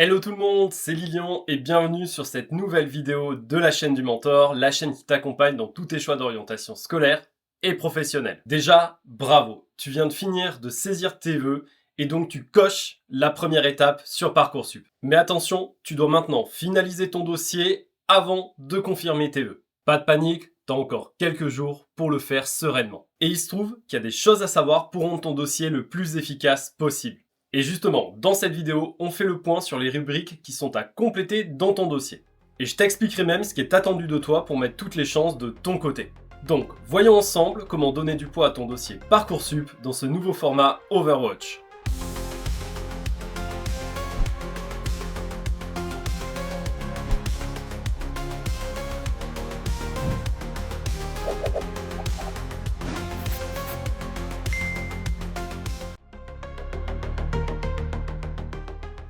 Hello tout le monde, c'est Lilian et bienvenue sur cette nouvelle vidéo de la chaîne du Mentor, la chaîne qui t'accompagne dans tous tes choix d'orientation scolaire et professionnelle. Déjà, bravo, tu viens de finir de saisir tes vœux et donc tu coches la première étape sur Parcoursup. Mais attention, tu dois maintenant finaliser ton dossier avant de confirmer tes vœux. Pas de panique, t'as encore quelques jours pour le faire sereinement. Et il se trouve qu'il y a des choses à savoir pour rendre ton dossier le plus efficace possible. Et justement, dans cette vidéo, on fait le point sur les rubriques qui sont à compléter dans ton dossier. Et je t'expliquerai même ce qui est attendu de toi pour mettre toutes les chances de ton côté. Donc, voyons ensemble comment donner du poids à ton dossier Parcoursup dans ce nouveau format Overwatch.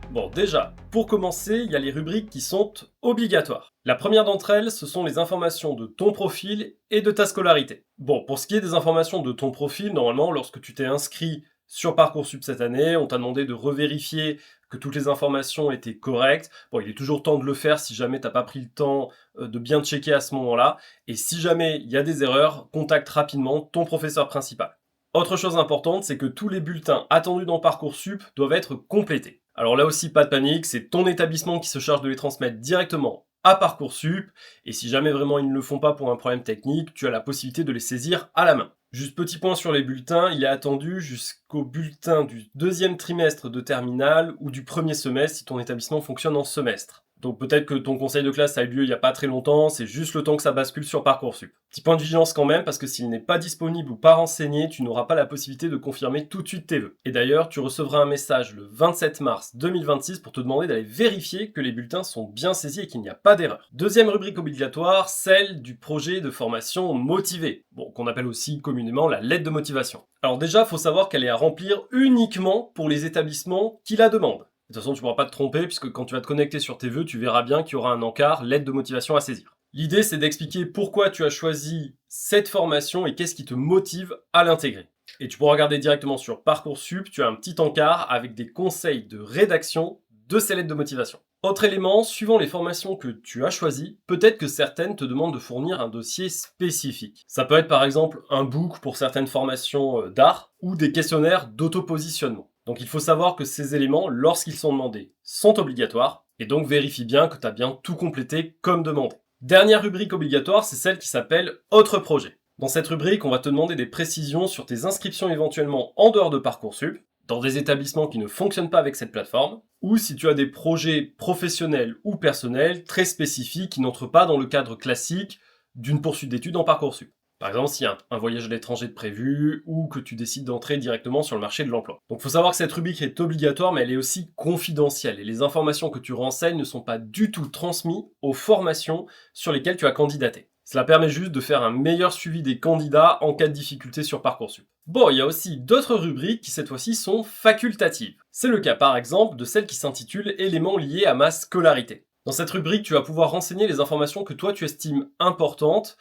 Bon, déjà, pour commencer, il y a les rubriques qui sont obligatoires. La première d'entre elles, ce sont les informations de ton profil et de ta scolarité. Bon, pour ce qui est des informations de ton profil, normalement, lorsque tu t'es inscrit sur Parcoursup cette année, on t'a demandé de revérifier que toutes les informations étaient correctes. Bon, il est toujours temps de le faire si jamais t'as pas pris le temps de bien checker à ce moment-là. Et si jamais il y a des erreurs, contacte rapidement ton professeur principal. Autre chose importante, c'est que tous les bulletins attendus dans Parcoursup doivent être complétés. Alors là aussi, pas de panique, c'est ton établissement qui se charge de les transmettre directement à Parcoursup, et si jamais vraiment ils ne le font pas pour un problème technique, tu as la possibilité de les saisir à la main. Juste petit point sur les bulletins, il est attendu jusqu'au bulletin du deuxième trimestre de terminale ou du premier semestre si ton établissement fonctionne en semestre. Donc peut-être que ton conseil de classe a eu lieu il n'y a pas très longtemps, c'est juste le temps que ça bascule sur Parcoursup. Petit point de vigilance quand même, parce que s'il n'est pas disponible ou pas renseigné, tu n'auras pas la possibilité de confirmer tout de suite tes vœux. Et d'ailleurs, tu recevras un message le 27 mars 2026 pour te demander d'aller vérifier que les bulletins sont bien saisis et qu'il n'y a pas d'erreur. Deuxième rubrique obligatoire, celle du projet de formation motivé, bon, qu'on appelle aussi communément la lettre de motivation. Alors déjà, il faut savoir qu'elle est à remplir uniquement pour les établissements qui la demandent. De toute façon, tu ne pourras pas te tromper, puisque quand tu vas te connecter sur tes vœux, tu verras bien qu'il y aura un encart, lettre de motivation à saisir. L'idée, c'est d'expliquer pourquoi tu as choisi cette formation et qu'est-ce qui te motive à l'intégrer. Et tu pourras regarder directement sur Parcoursup, tu as un petit encart avec des conseils de rédaction de ces lettres de motivation. Autre élément, suivant les formations que tu as choisies, peut-être que certaines te demandent de fournir un dossier spécifique. Ça peut être par exemple un book pour certaines formations d'art ou des questionnaires d'autopositionnement. Donc il faut savoir que ces éléments, lorsqu'ils sont demandés, sont obligatoires, et donc vérifie bien que tu as bien tout complété comme demandé. Dernière rubrique obligatoire, c'est celle qui s'appelle « Autres projets ». Dans cette rubrique, on va te demander des précisions sur tes inscriptions éventuellement en dehors de Parcoursup, dans des établissements qui ne fonctionnent pas avec cette plateforme, ou si tu as des projets professionnels ou personnels très spécifiques qui n'entrent pas dans le cadre classique d'une poursuite d'études en Parcoursup. Par exemple, s'il y a un voyage à l'étranger de prévu ou que tu décides d'entrer directement sur le marché de l'emploi. Donc il faut savoir que cette rubrique est obligatoire, mais elle est aussi confidentielle. Et les informations que tu renseignes ne sont pas du tout transmises aux formations sur lesquelles tu as candidaté. Cela permet juste de faire un meilleur suivi des candidats en cas de difficulté sur Parcoursup. Bon, il y a aussi d'autres rubriques qui cette fois-ci sont facultatives. C'est le cas par exemple de celle qui s'intitule « Éléments liés à ma scolarité ». Dans cette rubrique, tu vas pouvoir renseigner les informations que toi tu estimes importantes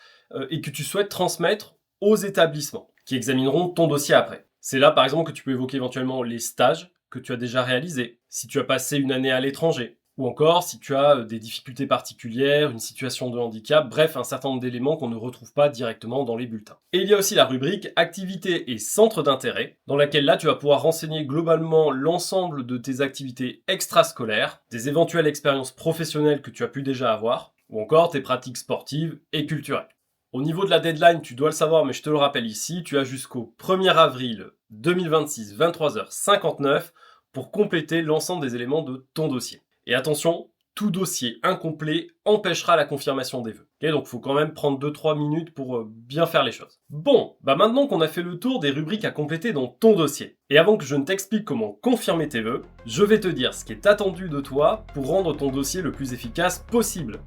et que tu souhaites transmettre aux établissements qui examineront ton dossier après. C'est là par exemple que tu peux évoquer éventuellement les stages que tu as déjà réalisés, si tu as passé une année à l'étranger, ou encore si tu as des difficultés particulières, une situation de handicap, bref, un certain nombre d'éléments qu'on ne retrouve pas directement dans les bulletins. Et il y a aussi la rubrique activités et centres d'intérêt, dans laquelle là tu vas pouvoir renseigner globalement l'ensemble de tes activités extrascolaires, des éventuelles expériences professionnelles que tu as pu déjà avoir, ou encore tes pratiques sportives et culturelles. Au niveau de la deadline, tu dois le savoir, mais je te le rappelle ici, tu as jusqu'au 1er avril 2026, 23h59, pour compléter l'ensemble des éléments de ton dossier. Et attention, tout dossier incomplet empêchera la confirmation des vœux. Okay, donc il faut quand même prendre 2-3 minutes pour bien faire les choses. Bon, maintenant qu'on a fait le tour des rubriques à compléter dans ton dossier, et avant que je ne t'explique comment confirmer tes vœux, je vais te dire ce qui est attendu de toi pour rendre ton dossier le plus efficace possible.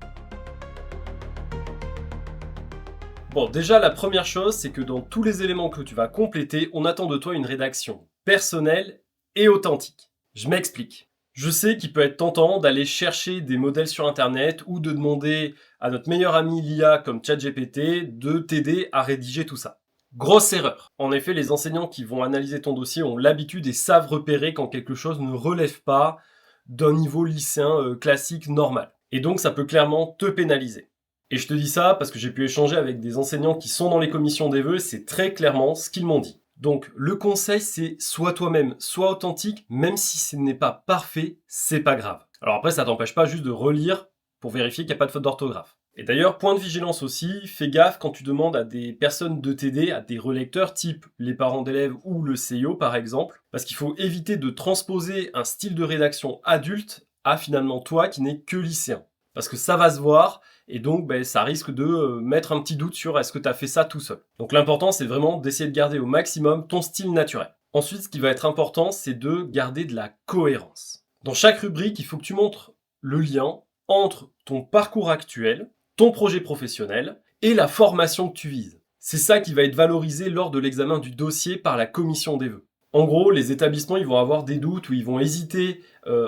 Bon, déjà, la première chose, c'est que dans tous les éléments que tu vas compléter, on attend de toi une rédaction personnelle et authentique. Je m'explique. Je sais qu'il peut être tentant d'aller chercher des modèles sur internet ou de demander à notre meilleur ami l'IA comme ChatGPT de t'aider à rédiger tout ça. Grosse erreur. En effet, les enseignants qui vont analyser ton dossier ont l'habitude et savent repérer quand quelque chose ne relève pas d'un niveau lycéen classique normal. Et donc ça peut clairement te pénaliser. Et je te dis ça parce que j'ai pu échanger avec des enseignants qui sont dans les commissions des vœux, c'est très clairement ce qu'ils m'ont dit. Donc le conseil c'est sois toi-même, sois authentique, même si ce n'est pas parfait, c'est pas grave. Alors après ça t'empêche pas juste de relire pour vérifier qu'il n'y a pas de faute d'orthographe. Et d'ailleurs, point de vigilance aussi, fais gaffe quand tu demandes à des personnes de t'aider, à des relecteurs type les parents d'élèves ou le CIO par exemple, parce qu'il faut éviter de transposer un style de rédaction adulte à finalement toi qui n'es que lycéen. Parce que ça va se voir, et donc ça risque de mettre un petit doute sur est-ce que tu as fait ça tout seul. Donc l'important c'est vraiment d'essayer de garder au maximum ton style naturel. Ensuite, ce qui va être important, c'est de garder de la cohérence. Dans chaque rubrique, il faut que tu montres le lien entre ton parcours actuel, ton projet professionnel et la formation que tu vises. C'est ça qui va être valorisé lors de l'examen du dossier par la commission des vœux. En gros, les établissements ils vont avoir des doutes ou ils vont hésiter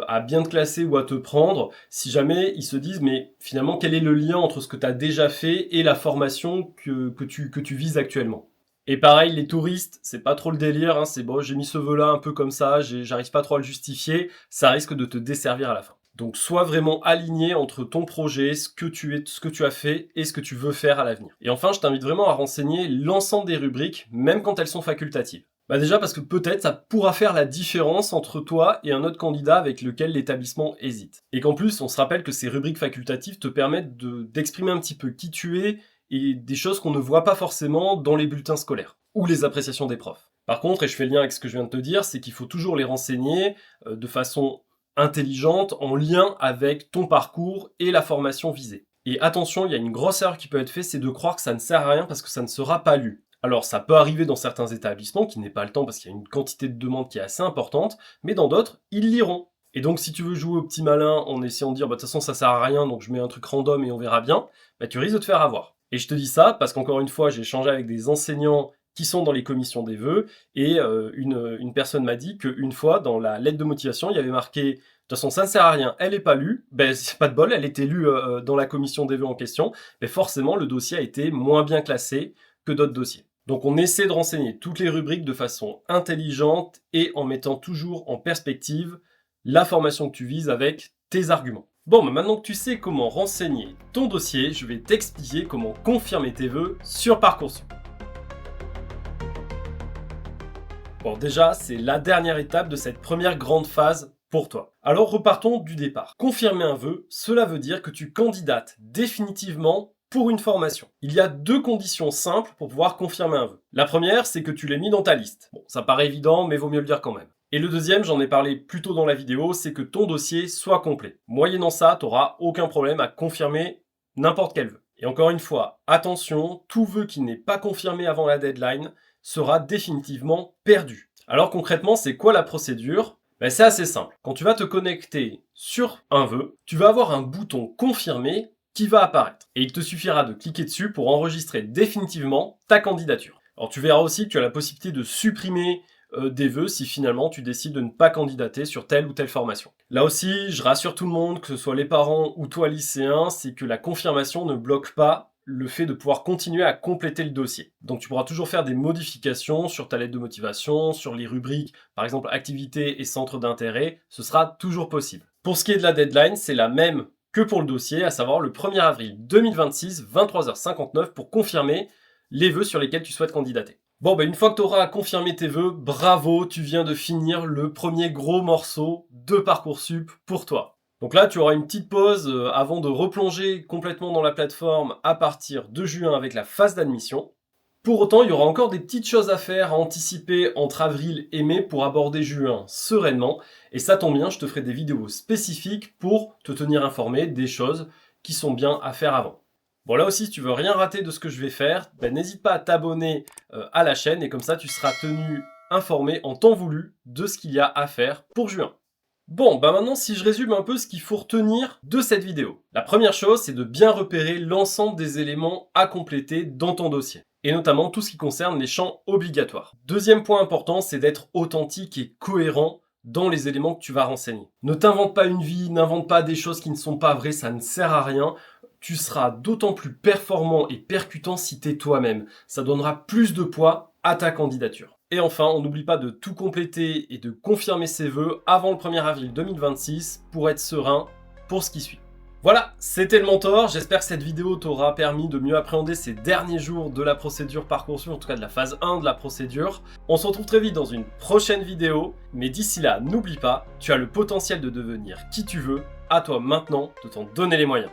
à bien te classer ou à te prendre si jamais ils se disent mais finalement quel est le lien entre ce que tu as déjà fait et la formation que tu vises actuellement. Et pareil, les touristes, c'est pas trop le délire, hein, c'est bon, j'ai mis ce vœu-là un peu comme ça, j'arrive pas trop à le justifier, ça risque de te desservir à la fin. Donc sois vraiment aligné entre ton projet, ce que tu as fait et ce que tu veux faire à l'avenir. Et enfin, je t'invite vraiment à renseigner l'ensemble des rubriques, même quand elles sont facultatives. Déjà parce que peut-être ça pourra faire la différence entre toi et un autre candidat avec lequel l'établissement hésite. Et qu'en plus, on se rappelle que ces rubriques facultatives te permettent d'exprimer un petit peu qui tu es et des choses qu'on ne voit pas forcément dans les bulletins scolaires ou les appréciations des profs. Par contre, et je fais le lien avec ce que je viens de te dire, c'est qu'il faut toujours les renseigner de façon intelligente, en lien avec ton parcours et la formation visée. Et attention, il y a une grosse erreur qui peut être faite, c'est de croire que ça ne sert à rien parce que ça ne sera pas lu. Alors ça peut arriver dans certains établissements qui n'aient pas le temps parce qu'il y a une quantité de demandes qui est assez importante, mais dans d'autres, ils liront. Et donc si tu veux jouer au petit malin en essayant de dire de toute façon ça sert à rien donc je mets un truc random et on verra bien, tu risques de te faire avoir. Et je te dis ça parce qu'encore une fois j'ai échangé avec des enseignants qui sont dans les commissions des vœux et une personne m'a dit qu'une fois dans la lettre de motivation il y avait marqué de toute façon ça ne sert à rien, elle n'est pas lue, c'est pas de bol, elle était lue dans la commission des vœux en question, mais forcément le dossier a été moins bien classé que d'autres dossiers. Donc on essaie de renseigner toutes les rubriques de façon intelligente et en mettant toujours en perspective la formation que tu vises avec tes arguments. Maintenant que tu sais comment renseigner ton dossier, je vais t'expliquer comment confirmer tes vœux sur Parcoursup. Déjà, c'est la dernière étape de cette première grande phase pour toi. Alors repartons du départ. Confirmer un vœu, cela veut dire que tu candidates définitivement pour une formation. Il y a 2 conditions simples pour pouvoir confirmer un vœu. La première, c'est que tu l'aies mis dans ta liste. Ça paraît évident, mais vaut mieux le dire quand même. Et le deuxième, j'en ai parlé plus tôt dans la vidéo, c'est que ton dossier soit complet. Moyennant ça, tu n'auras aucun problème à confirmer n'importe quel vœu. Et encore une fois, attention, tout vœu qui n'est pas confirmé avant la deadline sera définitivement perdu. Alors concrètement, c'est quoi la procédure ? C'est assez simple. Quand tu vas te connecter sur un vœu, tu vas avoir un bouton confirmer qui va apparaître. Et il te suffira de cliquer dessus pour enregistrer définitivement ta candidature. Alors tu verras aussi que tu as la possibilité de supprimer des vœux si finalement tu décides de ne pas candidater sur telle ou telle formation. Là aussi, je rassure tout le monde, que ce soit les parents ou toi lycéen, c'est que la confirmation ne bloque pas le fait de pouvoir continuer à compléter le dossier. Donc tu pourras toujours faire des modifications sur ta lettre de motivation, sur les rubriques, par exemple activités et centres d'intérêt, ce sera toujours possible. Pour ce qui est de la deadline, c'est la même que pour le dossier, à savoir le 1er avril 2026, 23h59 pour confirmer les vœux sur lesquels tu souhaites candidater. Une fois que tu auras confirmé tes vœux, bravo, tu viens de finir le premier gros morceau de Parcoursup pour toi. Donc là, tu auras une petite pause avant de replonger complètement dans la plateforme à partir de juin avec la phase d'admission. Pour autant, il y aura encore des petites choses à faire, à anticiper entre avril et mai pour aborder juin sereinement. Et ça tombe bien, je te ferai des vidéos spécifiques pour te tenir informé des choses qui sont bien à faire avant. Là aussi, si tu veux rien rater de ce que je vais faire, n'hésite pas à t'abonner à la chaîne et comme ça, tu seras tenu informé en temps voulu de ce qu'il y a à faire pour juin. Maintenant, si je résume un peu ce qu'il faut retenir de cette vidéo. La première chose, c'est de bien repérer l'ensemble des éléments à compléter dans ton dossier. Et notamment tout ce qui concerne les champs obligatoires. Deuxième point important, c'est d'être authentique et cohérent dans les éléments que tu vas renseigner. Ne t'invente pas une vie, n'invente pas des choses qui ne sont pas vraies, ça ne sert à rien. Tu seras d'autant plus performant et percutant si tu es toi-même. Ça donnera plus de poids à ta candidature. Et enfin, on n'oublie pas de tout compléter et de confirmer ses vœux avant le 1er avril 2026 pour être serein pour ce qui suit. Voilà, c'était le mentor, j'espère que cette vidéo t'aura permis de mieux appréhender ces derniers jours de la procédure Parcoursup, en tout cas de la phase 1 de la procédure. On se retrouve très vite dans une prochaine vidéo, mais d'ici là, n'oublie pas, tu as le potentiel de devenir qui tu veux, à toi maintenant de t'en donner les moyens.